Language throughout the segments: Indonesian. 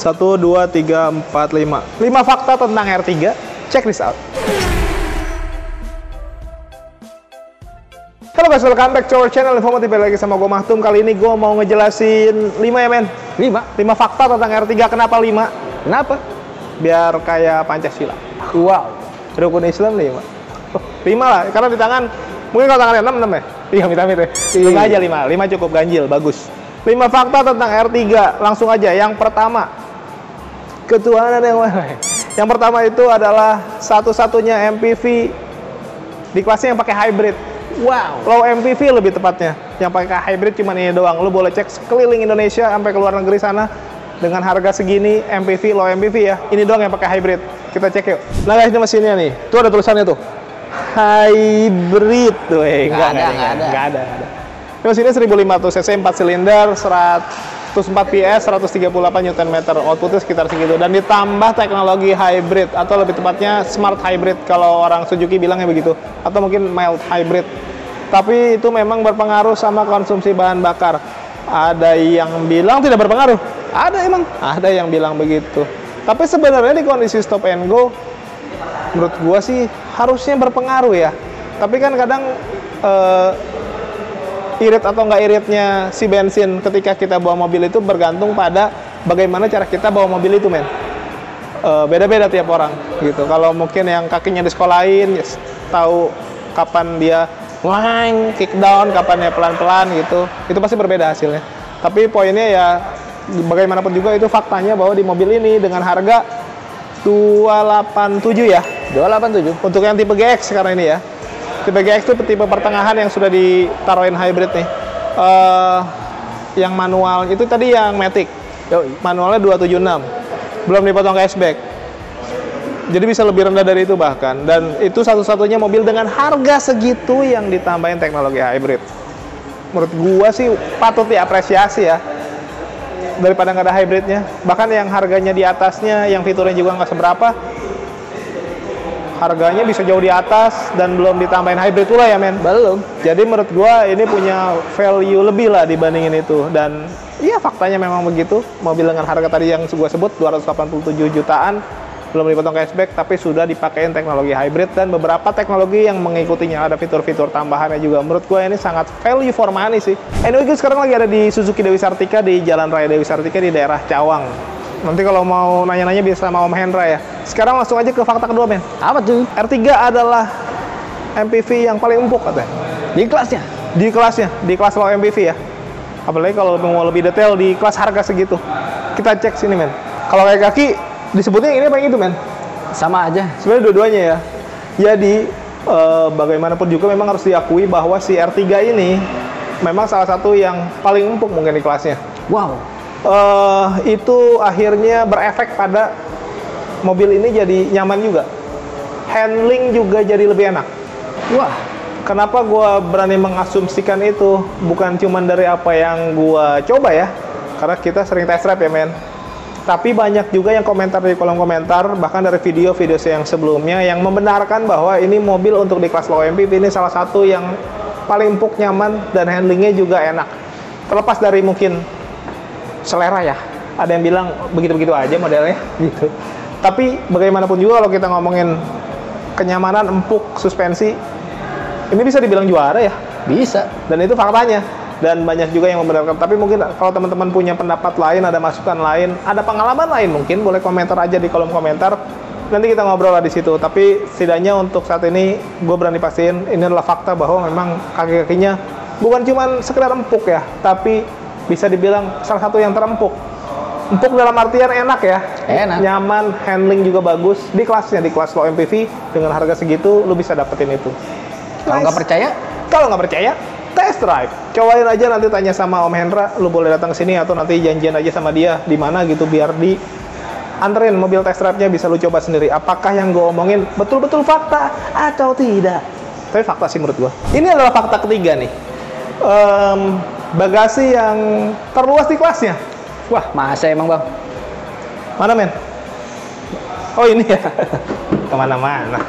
1, 2, 3, 4, 5. 5 fakta tentang R3. Check this out. Halo guys, welcome back to our channel Infomotif. Lagi sama gue Mahtum. Kali ini gue mau ngejelasin 5 ya men. 5 fakta tentang R3. Kenapa 5? Kenapa? Biar kayak Pancasila. Wow. Rukun Islam 5. 5 lah, karena di tangan. Mungkin kalau tangannya 6 ya? Iya, amit-amit ya. Tengah aja 5. 5 cukup ganjil, bagus. 5 fakta tentang R3. Langsung aja. Yang pertama, ketuhanan yang mana? Yang pertama itu adalah satu-satunya MPV di kelasnya yang pakai hybrid. Wow. Low MPV lebih tepatnya. Yang pakai hybrid cuma ini doang. Lu boleh cek sekeliling Indonesia sampai ke luar negeri sana dengan harga segini MPV, low MPV ya. Ini doang yang pakai hybrid. Kita cek yuk. Nah guys, ini mesinnya nih. Tuh ada tulisannya tuh. Hybrid tuh. Enggak ada. Ini mesinnya 1500 cc, 4 silinder, 104 PS, 138 Nm, outputnya sekitar segitu, dan ditambah teknologi hybrid atau lebih tepatnya smart hybrid kalau orang Suzuki bilangnya begitu, atau mungkin mild hybrid. Tapi itu memang berpengaruh sama konsumsi bahan bakar. Ada yang bilang tidak berpengaruh, ada yang bilang begitu. Tapi sebenarnya di kondisi stop and go, menurut gua sih harusnya berpengaruh ya. Tapi kan kadang irit atau nggak iritnya si bensin ketika kita bawa mobil itu bergantung pada bagaimana cara kita bawa mobil itu men. Beda-beda tiap orang gitu. Kalau mungkin yang kakinya disekolahin yes, tahu kapan dia kick down, kapan ya pelan-pelan gitu, itu pasti berbeda hasilnya. Tapi poinnya ya bagaimanapun juga itu faktanya bahwa di mobil ini dengan harga 287 ya, 287 untuk yang tipe GX sekarang ini ya. Tipe GX itu tipe pertengahan yang sudah ditaruhin hybrid nih. Yang manual itu tadi yang Matic. Manualnya 276. Belum dipotong cashback. Jadi bisa lebih rendah dari itu bahkan. Dan itu satu-satunya mobil dengan harga segitu yang ditambahin teknologi hybrid. Menurut gua sih patut diapresiasi ya. Daripada nggak ada hybridnya. Bahkan yang harganya di atasnya, yang fiturnya juga nggak seberapa, harganya bisa jauh di atas dan belum ditambahin hybrid pula ya men. Belum. Jadi menurut gua ini punya value lebih lah dibandingin itu. Dan iya faktanya memang begitu. Mobil dengan harga tadi yang gua sebut 287 jutaan, belum dipotong cashback, tapi sudah dipakein teknologi hybrid dan beberapa teknologi yang mengikutinya. Ada fitur-fitur tambahannya juga. Menurut gua ini sangat value for money sih. Anyway guys, sekarang lagi ada di Suzuki Dewi Sartika, di Jalan Raya Dewi Sartika di daerah Cawang. Nanti kalau mau nanya-nanya bisa sama Om Hendra ya. Sekarang langsung aja ke fakta kedua men. Apa tuh? R3 adalah MPV yang paling empuk katanya. Di kelasnya? Di kelas low MPV ya. Apalagi kalau mau lebih detail di kelas harga segitu. Kita cek sini men. Kalau kayak kaki disebutnya ini apa yang itu men? Sama aja. Sebenarnya dua-duanya ya. Jadi bagaimanapun juga memang harus diakui bahwa si R3 ini memang salah satu yang paling empuk mungkin di kelasnya. Wow. Itu akhirnya berefek pada mobil ini jadi nyaman juga. Handling juga jadi lebih enak. Wah. Kenapa gue berani mengasumsikan itu? Bukan cuma dari apa yang gue coba ya. Karena kita sering test drive ya men. Tapi banyak juga yang komentar di kolom komentar, bahkan dari video-video yang sebelumnya, yang membenarkan bahwa ini mobil untuk di kelas low MPV ini salah satu yang paling empuk, nyaman, dan handlingnya juga enak. Terlepas dari mungkin selera ya, ada yang bilang begitu-begitu aja modelnya gitu. Tapi bagaimanapun juga kalau kita ngomongin kenyamanan, empuk, suspensi, ini bisa dibilang juara ya. Bisa. Dan itu faktanya. Dan banyak juga yang membenarkan. Tapi mungkin kalau teman-teman punya pendapat lain, ada masukan lain, ada pengalaman lain, mungkin boleh komentar aja di kolom komentar. Nanti kita ngobrol lah di situ. Tapi setidaknya untuk saat ini gue berani pastiin ini adalah fakta bahwa memang kaki-kakinya bukan cuma sekedar empuk ya, tapi bisa dibilang salah satu yang terempuk. Empuk dalam artian enak ya. Enak. Nyaman, handling juga bagus. Di kelasnya, di kelas low MPV, dengan harga segitu, lu bisa dapetin itu. Kalau nggak percaya? Kalau nggak percaya, test drive. Cobain aja, nanti tanya sama Om Hendra. Lu boleh datang ke sini atau nanti janjian aja sama dia di mana gitu, biar di anterin mobil test drive-nya, bisa lu coba sendiri. Apakah yang gue omongin betul-betul fakta atau tidak? Tapi fakta sih menurut gue. Ini adalah fakta ketiga nih. Bagasi yang terluas di kelasnya. Wah, masa emang bang? Mana men? Oh ini ya. Kemana-mana.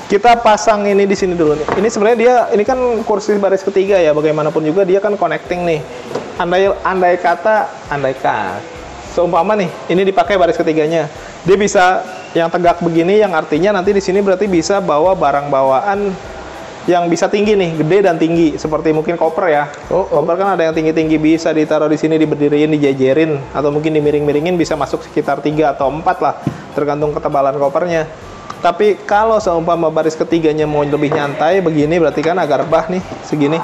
Kita pasang ini di sini dulu nih. Ini sebenarnya dia, ini kan kursi baris ketiga ya. Bagaimanapun juga dia kan connecting nih. Andai kata seumpama nih, ini dipakai baris ketiganya. Dia bisa yang tegak begini, yang artinya nanti di sini berarti bisa bawa barang bawaan yang bisa tinggi nih, gede dan tinggi, seperti mungkin koper ya. Koper kan ada yang tinggi-tinggi, bisa ditaruh di sini, diberdiriin, dijajarin, atau mungkin dimiring-miringin, bisa masuk sekitar 3 atau 4 lah, tergantung ketebalan kopernya. Tapi kalau seumpama baris ketiganya mau lebih nyantai begini, berarti kan agak rebah nih, segini.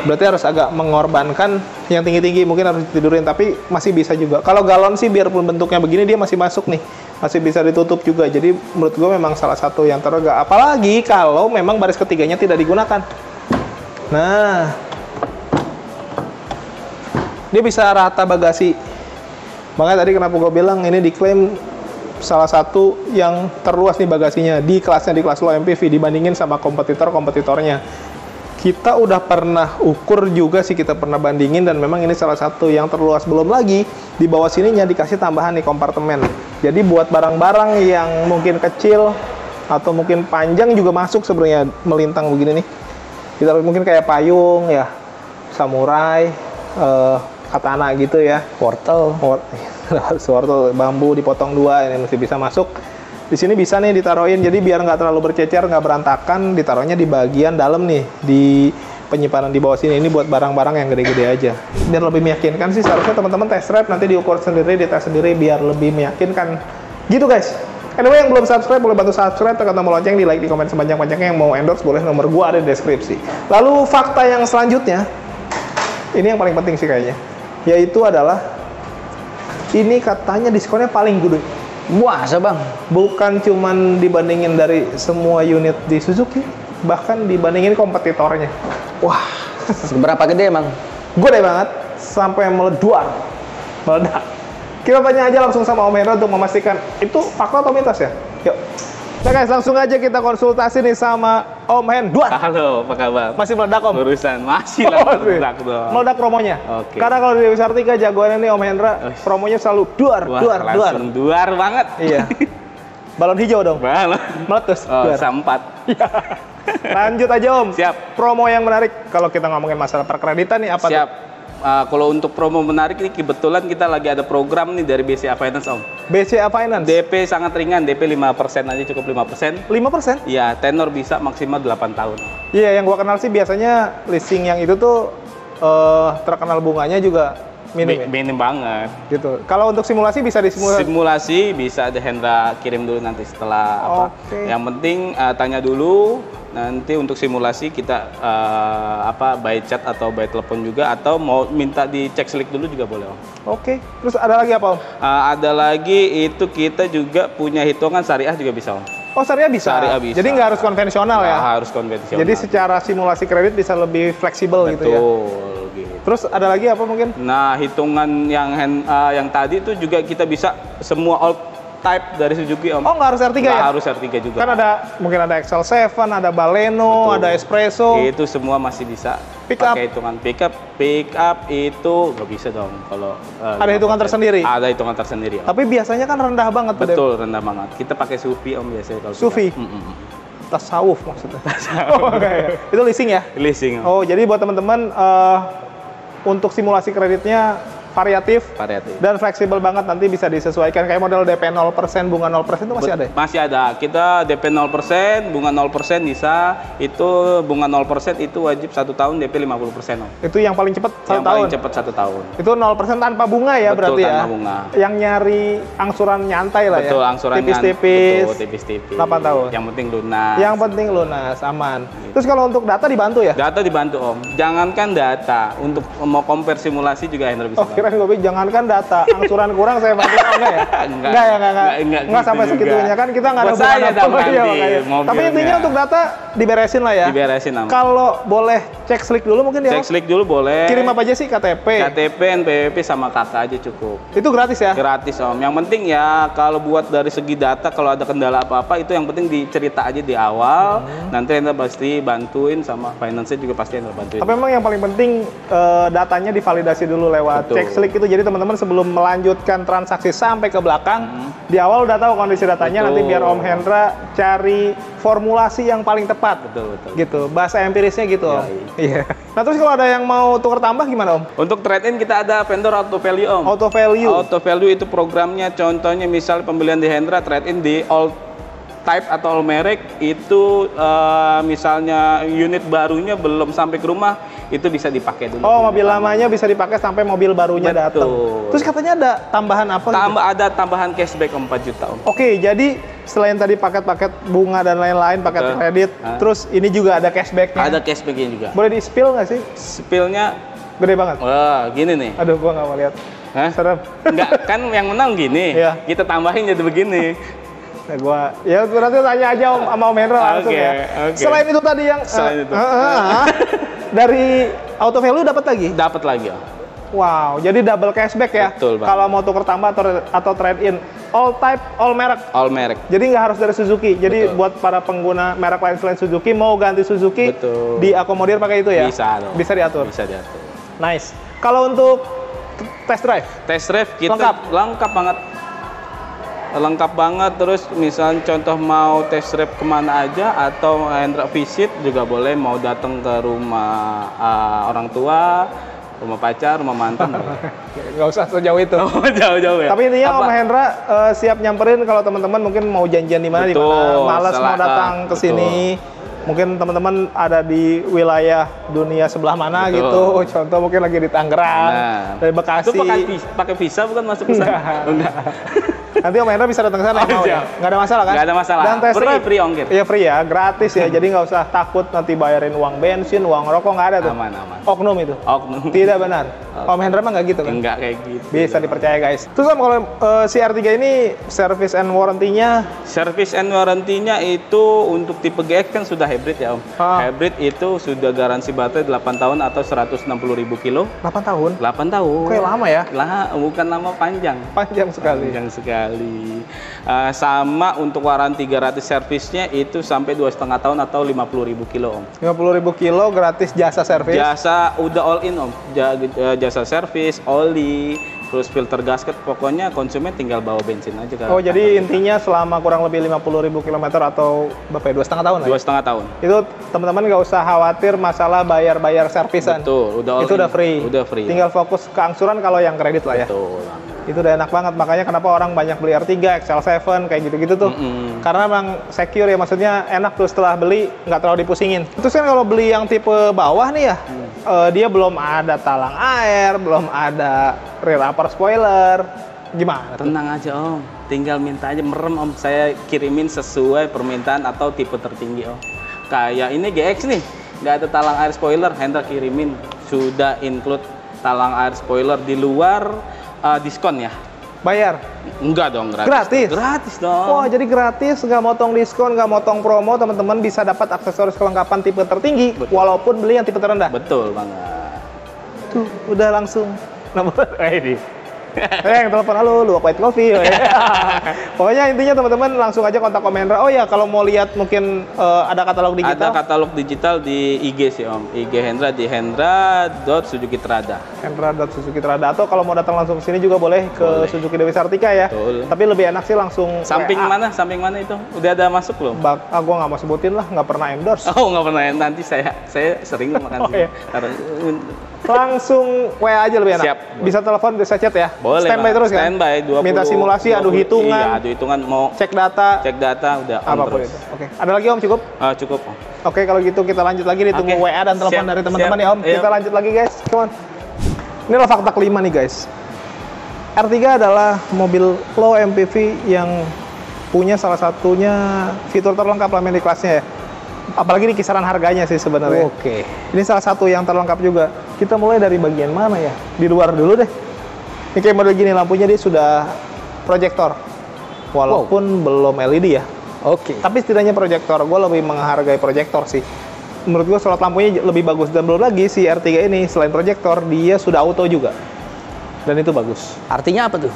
Berarti harus agak mengorbankan yang tinggi-tinggi, mungkin harus ditidurin, tapi masih bisa juga. Kalau galon sih biarpun bentuknya begini, dia masih masuk nih, masih bisa ditutup juga. Jadi menurut gue memang salah satu yang terlega. Apalagi kalau memang baris ketiganya tidak digunakan. Nah, dia bisa rata bagasi. Makanya tadi kenapa gue bilang ini diklaim salah satu yang terluas nih bagasinya di kelasnya, di kelas low MPV dibandingin sama kompetitornya. Kita udah pernah ukur juga sih, kita pernah bandingin, dan memang ini salah satu yang terluas. Belum lagi di bawah sininya dikasih tambahan nih kompartemen. Jadi buat barang-barang yang mungkin kecil atau mungkin panjang juga masuk sebenarnya, melintang begini nih. Kita mungkin kayak payung ya, samurai, katana gitu ya. Wortel. Wortel bambu dipotong 2, ini masih bisa masuk. Di sini bisa nih ditaruhin, jadi biar nggak terlalu bercecer, nggak berantakan, ditaruhnya di bagian dalam nih, di penyimpanan di bawah sini. Ini buat barang-barang yang gede-gede aja. Biar lebih meyakinkan sih, seharusnya teman-teman test drive, nanti diukur sendiri, dites sendiri, biar lebih meyakinkan. Gitu guys. Anyway, yang belum subscribe, boleh bantu subscribe, tekan tombol lonceng, di like, di komen sepanjang-panjangnya. Yang mau endorse, boleh, nomor gua ada di deskripsi. Lalu fakta yang selanjutnya, ini yang paling penting sih kayaknya, yaitu adalah, ini katanya diskonnya paling gede. Masa bang? Bukan cuman dibandingin dari semua unit di Suzuki, bahkan dibandingin kompetitornya. Wah, seberapa gede emang? Gede banget, sampai meledak. Kita tanya aja langsung sama Om Hendra untuk memastikan itu fakta atau mitos ya. Yuk. Nah guys, langsung aja kita konsultasi nih sama Om Hendra. Halo, apa kabar? Masih meledak Om? Urusan masih lah meledak dong. Meledak promonya. Oke. Karena kalau di Dewi Sartika jagoannya nih Om Hendra, promonya selalu duar. Langsung duar banget. Iya. Balon hijau dong. Balon. Meletus. Oh, sampat. Lanjut aja Om. Siap. Promo yang menarik kalau kita ngomongin masalah perkreditan nih apa Siap. tuh? Kalau untuk promo menarik ini kebetulan kita lagi ada program nih dari BCA Finance Om. BCA Finance? DP sangat ringan, DP 5% aja cukup 5%. 5%? Iya, tenor bisa maksimal 8 tahun. Iya, yang gua kenal sih biasanya leasing yang itu tuh terkenal bunganya juga minim ya? Minim banget. Gitu. Kalau untuk simulasi bisa disimulasi? Simulasi bisa ada Hendra kirim dulu nanti setelah apa. Oke. Yang penting tanya dulu. Nanti untuk simulasi kita by chat atau by telepon juga, atau mau minta dicek slik dulu juga boleh Om. Oke. Terus ada lagi apa Om? Ada lagi itu kita juga punya hitungan syariah juga bisa Om. Oh, syariah bisa? Syariah bisa. Jadi nggak harus konvensional ya? Nggak harus konvensional. Jadi secara simulasi kredit bisa lebih fleksibel gitu ya? Betul. Gitu. Terus ada lagi apa mungkin? Nah, hitungan yang tadi itu juga kita bisa semua all type dari Suzuki Om. Oh, nggak harus R3 ya? Nggak harus R3 juga. Kan mungkin ada XL7, ada Baleno, Betul. ada Espresso. Itu semua masih bisa Pick up. pakai hitungan pick up itu nggak bisa dong kalau Ada hitungan tersendiri? Ada hitungan tersendiri Om. Tapi biasanya kan rendah banget tuh. Betul, rendah banget. Kita pakai SUVI Om biasanya kalau SUVI? Tasawuf maksudnya. Oh, okay. Itu leasing ya? Leasing Om. Oh, jadi buat teman-teman untuk simulasi kreditnya variatif dan fleksibel banget, nanti bisa disesuaikan kayak model DP 0%, bunga 0% itu masih ada ya? Masih ada. Kita DP 0%, bunga 0% bisa. Itu bunga 0% itu wajib 1 tahun DP 50% Om. Itu yang paling cepat 1 tahun? Yang paling cepat 1 tahun. Itu 0% tanpa bunga ya? Betul, berarti tanpa ya? bunga. Yang nyari angsuran nyantai lah Betul, ya? angsuran tipis-tipis. Betul, tipis-tipis. 8 tahun. Yang penting lunas. Yang penting lunas, aman. Terus kalau untuk data dibantu ya? Data dibantu Om. Jangankan data, untuk mau compare simulasi juga Hendra bisa. Oh, kirain gue jangankan data, angsuran kurang saya bantu. Enggak ya? Enggak sampai gitu segitunya juga. kan, kita nggak ada Buat saya hubungan dong apa. Iya, nanti, makanya. mobilnya. Tapi intinya untuk data diberesin lah ya? Diberesin Om. Kalau boleh cek slik dulu mungkin ya? Cek slik dulu boleh. Kirim apa aja sih? KTP? KTP, NPWP sama KK aja cukup. Itu gratis ya? Gratis Om. Yang penting ya kalau buat dari segi data, kalau ada kendala apa-apa itu yang penting dicerita aja di awal. Nanti Hendra pasti bantuin, sama finance juga pasti Hendra bantuin. Tapi memang yang paling penting datanya divalidasi dulu lewat Betul. cek slik itu. Jadi teman-teman sebelum melanjutkan transaksi sampai ke belakang, di awal udah tahu kondisi datanya. Betul. Nanti biar Om Hendra cari formulasi yang paling tepat. Betul, betul. Gitu. Bahasa empirisnya gitu, Om. Iya. Iya. Nah, terus kalau ada yang mau tukar tambah gimana, Om? Untuk trade-in kita ada vendor auto value, Om. Auto value. Auto value itu programnya, contohnya misal pembelian di Hendra, trade-in di all type atau all merek, itu misalnya unit barunya belum sampai ke rumah, itu bisa dipakai dulu. Oh, mobil lamanya bisa dipakai sampai mobil barunya datang. Betul. Terus katanya ada tambahan apa gitu? Ada tambahan cashback 4 juta, Om. Oke, jadi selain tadi paket-paket bunga dan lain-lain, paket Betul. kredit, terus ini juga ada cashbacknya. Ada cashbacknya juga. Boleh di-spill nggak sih? Spillnya, Gede banget. wah gini nih. Aduh, gua nggak mau lihat. Hah? Serem. Enggak, kan yang menang gini. Iya. Kita tambahin jadi begini. Nah, ya berarti tanya aja sama Om Hendra langsung Oke, ya. oke. Selain itu tadi yang Selain itu. dari auto value dapat lagi? Dapat lagi, Om. Wow, jadi double cashback ya? Betul, Bang. Kalau mau tukar tambah atau trade in, all type, all merek. All merek. Jadi nggak harus dari Suzuki. Jadi Betul. buat para pengguna merek lain selain Suzuki mau ganti Suzuki, Betul. diakomodir pakai itu ya? Bisa dong. Bisa diatur. Bisa diatur. Nice. Kalau untuk test drive, Test drive kita Lengkap. lengkap banget. Terus misalnya contoh mau test drive kemana aja atau Hendra visit juga boleh, mau datang ke rumah orang tua, rumah pacar, rumah mantan. nggak usah sejauh itu. Jauh-jauh ya. Tapi intinya Om Apa? Hendra siap nyamperin kalau teman-teman mungkin mau janjian di mana, Betul, malas mau silakan. datang ke sini. Mungkin teman-teman ada di wilayah dunia sebelah mana Betul. gitu. Contoh mungkin lagi di Tangerang, Nah. dari Bekasi. Itu pakai visa bukan masuk ke sana? Enggak. Nanti Om Hendra bisa datang ke sana Oh, mau ya? siap. Nggak ada masalah kan? Nggak ada masalah. Dan test drive Free ongkir. Iya free ya, gratis ya. Jadi nggak usah takut nanti bayarin uang bensin, uang rokok, nggak ada tuh. Aman, aman. Oknum itu. Oknum. Tidak benar. Om Hendra mah nggak gitu kan? Enggak kayak gitu. Bisa dipercaya guys. Terus Om kalau si R3 ini service and warranty-nya Service and warranty-nya itu untuk tipe GX kan sudah hybrid ya, Om. Hybrid itu sudah garansi baterai 8 tahun atau 160.000 kilo. 8 tahun. 8 tahun. Kayak lama ya? Lah, bukan lama, panjang. Panjang sekali. Panjang sekali. Sama untuk waranti gratis servisnya itu sampai 2,5 tahun atau 50.000 kilo, Om. 50.000 kilo gratis jasa servis. Jasa udah all in, Om. Jasa servis, oli, terus filter gasket, pokoknya konsumen tinggal bawa bensin aja ke Oh, jadi kantor kita. intinya selama kurang lebih 50.000 km atau berapa ya? 2,5 tahun lah ya? 2,5 tahun. Itu teman-teman nggak usah khawatir masalah bayar-bayar servisan. Betul, udah all Itu in. udah free. Udah free. Tinggal fokus ke angsuran kalau yang kredit lah ya. Betul. Itu udah enak banget. Makanya kenapa orang banyak beli R3, XL7 kayak gitu-gitu tuh. Karena memang secure ya, maksudnya enak tuh setelah beli nggak terlalu dipusingin. Terus kan kalau beli yang tipe bawah nih ya, dia belum ada talang air, belum ada rear upper spoiler. Gimana tuh? Tenang aja, Om. Tinggal minta aja merem, Om. Saya kirimin sesuai permintaan atau tipe tertinggi, Om. Kayak ini GX nih, nggak ada talang air spoiler, Hendra kirimin. Sudah include talang air spoiler di luar diskon ya. Bayar? Enggak dong, gratis. Gratis? Gratis dong. Wah, jadi gratis, nggak motong diskon, nggak motong promo, teman-teman bisa dapat aksesoris kelengkapan tipe tertinggi, Betul. walaupun beli yang tipe terendah. Betul banget. Tuh, udah langsung. Nomor ini. Yang telepon halo, lu white coffee. Pokoknya intinya teman-teman langsung aja kontak Om Hendra. Oh ya, kalau mau lihat mungkin ada katalog digital. Ada katalog digital di IG sih, Om. IG Hendra di hendra.suzuki-trada. Hendra.suzuki Trada, atau kalau mau datang langsung ke sini juga boleh ke Boleh. Suzuki Dewi Sartika ya. Betul. Tapi lebih enak sih langsung Samping WA. mana? Samping mana itu? Udah ada masuk belum? Gua nggak mau sebutin lah, nggak pernah endorse. Oh, nggak pernah ya. Nanti saya sering makan Oh, sini. iya. Langsung WA aja lebih enak. Siap. Bisa telepon, bisa chat ya. Boleh. Standby Bang. terus kan. Standby 20. Minta simulasi, adu 20, hitungan, Iya, adu hitungan, mau cek data, cek data udah on apapun terus. itu. Oke. Ada lagi Om cukup? Cukup, Om. Oke, kalau gitu kita lanjut lagi nih, tunggu Oke. WA dan telepon Siap, dari teman-teman siap. ya Om. Iya. Kita lanjut lagi guys, come on. Ini adalah fakta kelima nih guys. R3 adalah mobil low MPV yang punya salah satunya fitur terlengkap lah main di kelasnya ya. Apalagi di kisaran harganya sih sebenarnya. Oke. Ini salah satu yang terlengkap juga. Kita mulai dari bagian mana ya? Di luar dulu deh. Ini kayak model gini, lampunya dia sudah proyektor. Walaupun belum LED ya. Oke. Tapi setidaknya proyektor, gue lebih menghargai proyektor sih. Menurut gue slot lampunya lebih bagus. Dan belum lagi si R3 ini selain proyektor, dia sudah auto juga. Dan itu bagus. Artinya apa tuh?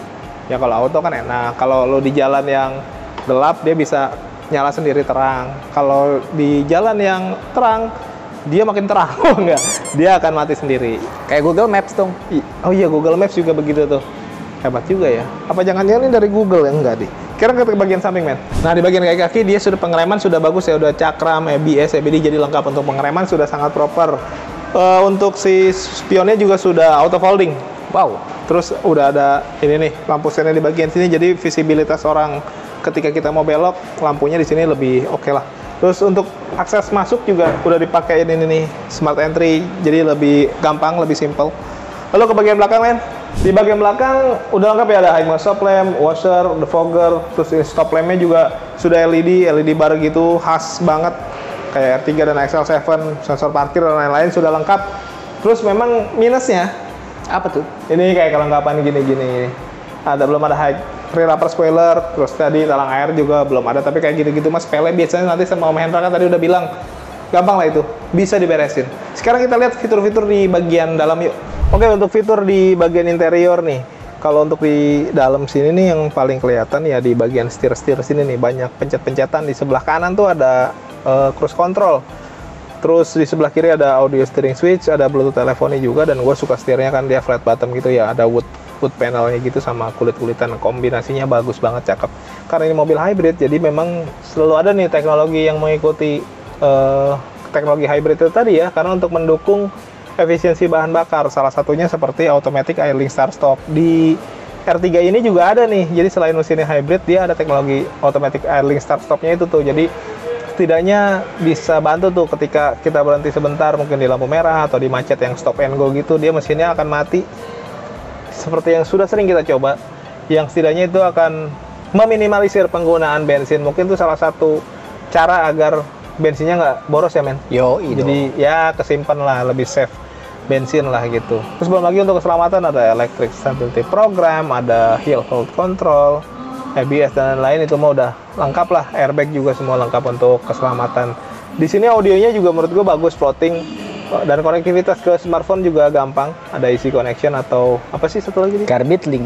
Ya kalau auto kan enak. Kalau lo di jalan yang gelap, dia bisa nyala sendiri terang. Kalau di jalan yang terang, dia makin terang. Oh enggak, dia akan mati sendiri. Kayak Google Maps dong. Oh iya, Google Maps juga begitu tuh. Hebat juga ya. Apa jangan-jangan ini dari Google ya? Enggak deh. Sekarang ke bagian samping, men. Nah, di bagian kaki dia sudah pengereman sudah bagus ya, udah cakram, ABS, EBD jadi lengkap untuk pengereman sudah sangat proper. Untuk si spionnya juga sudah auto folding. Wow. Terus udah ada ini nih lampu sennya di bagian sini, jadi visibilitas orang ketika kita mau belok lampunya di sini lebih oke lah. Terus untuk akses masuk juga udah dipakai ini nih smart entry, jadi lebih gampang, lebih simple. Lalu ke bagian belakang, men. Di bagian belakang udah lengkap ya, ada high stop lamp, washer, defogger, terus ini stop lampnya juga sudah LED bar gitu, khas banget kayak R3 dan XL7, sensor parkir dan lain-lain sudah lengkap. Terus memang minusnya Apa tuh? ini kayak kelengkapan gini-gini. Belum ada high rear upper spoiler, terus tadi talang air juga belum ada, tapi kayak gitu-gitu mas sepele biasanya nanti sama Om Hendra kan tadi udah bilang gampang lah itu, bisa diberesin. Sekarang kita lihat fitur-fitur di bagian dalam yuk. Oke, untuk fitur di bagian interior nih, kalau untuk di dalam sini nih yang paling kelihatan ya di bagian setir-setir sini nih banyak pencet-pencetan. Di sebelah kanan tuh ada cruise control, terus di sebelah kiri ada audio steering switch, ada bluetooth teleponi juga, dan gue suka setirnya kan dia flat bottom gitu ya, ada wood panelnya gitu sama kulit-kulitan, kombinasinya bagus banget, cakep. Karena ini mobil hybrid jadi memang selalu ada nih teknologi yang mengikuti teknologi hybrid itu tadi ya, karena untuk mendukung efisiensi bahan bakar, salah satunya seperti automatic idling start stop. Di R3 ini juga ada nih, jadi selain mesinnya hybrid dia ada teknologi automatic idling start stopnya itu tuh, jadi setidaknya bisa bantu tuh ketika kita berhenti sebentar mungkin di lampu merah atau di macet yang stop and go gitu, dia mesinnya akan mati seperti yang sudah sering kita coba, yang setidaknya itu akan meminimalisir penggunaan bensin. Mungkin itu salah satu cara agar bensinnya nggak boros ya, men. Jadi ya kesimpan lah, lebih safe bensin lah gitu. Terus belum lagi untuk keselamatan ada electric stability program, ada hill hold control, ABS dan lain-lain, itu mah udah lengkap lah. Airbag juga semua lengkap untuk keselamatan. Di sini audionya juga menurut gue bagus, floating, dan konektivitas ke smartphone juga gampang. Ada easy connection atau apa sih satu lagi nih? Carbit link.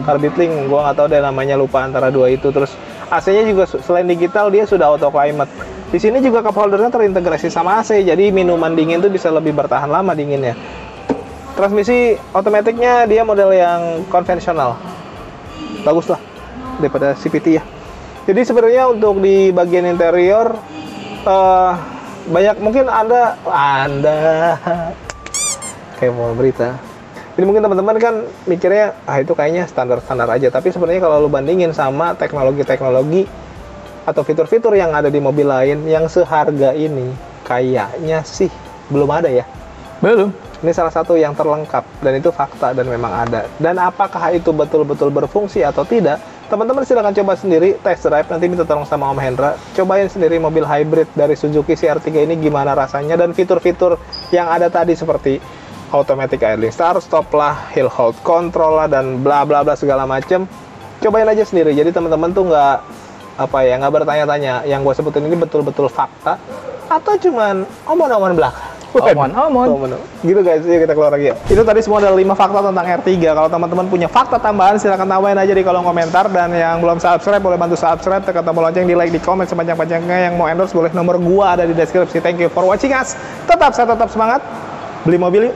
Gue nggak tahu deh namanya, lupa antara dua itu. Terus AC-nya juga selain digital dia sudah auto climate. Di sini juga cup holdernya terintegrasi sama AC, jadi minuman dingin tuh bisa lebih bertahan lama dinginnya. Transmisi otomatiknya dia model yang konvensional, bagus lah daripada CVT ya. Jadi sebenarnya untuk di bagian interior banyak mungkin anda kayak mau berita. Jadi mungkin teman-teman kan mikirnya itu kayaknya standar-standar aja, tapi sebenarnya kalau lu bandingin sama teknologi-teknologi atau fitur-fitur yang ada di mobil lain yang seharga ini, kayaknya sih belum ada ya. Belum. Ini salah satu yang terlengkap, dan itu fakta dan memang ada. Dan apakah itu betul-betul berfungsi atau tidak, teman-teman silahkan coba sendiri, test drive, nanti minta tolong sama Om Hendra, cobain sendiri mobil hybrid dari Suzuki CR3 ini gimana rasanya, dan fitur-fitur yang ada tadi seperti automatic idling start stop lah, hill hold control lah, dan bla bla bla segala macam. Cobain aja sendiri, jadi teman-teman tuh nggak bertanya-tanya yang gue sebutin ini betul-betul fakta atau cuman omong-omongan belaka. Omon. Gitu guys, yuk kita keluar lagi ya. Itu tadi semua ada 5 fakta tentang R3. Kalau teman-teman punya fakta tambahan silahkan tambahin aja di kolom komentar, dan yang belum subscribe boleh bantu subscribe, tekan tombol lonceng, di like, di komen sepanjang-panjangnya. Yang mau endorse boleh nomor gua ada di deskripsi. Thank you for watching us. Tetap semangat, beli mobil yuk.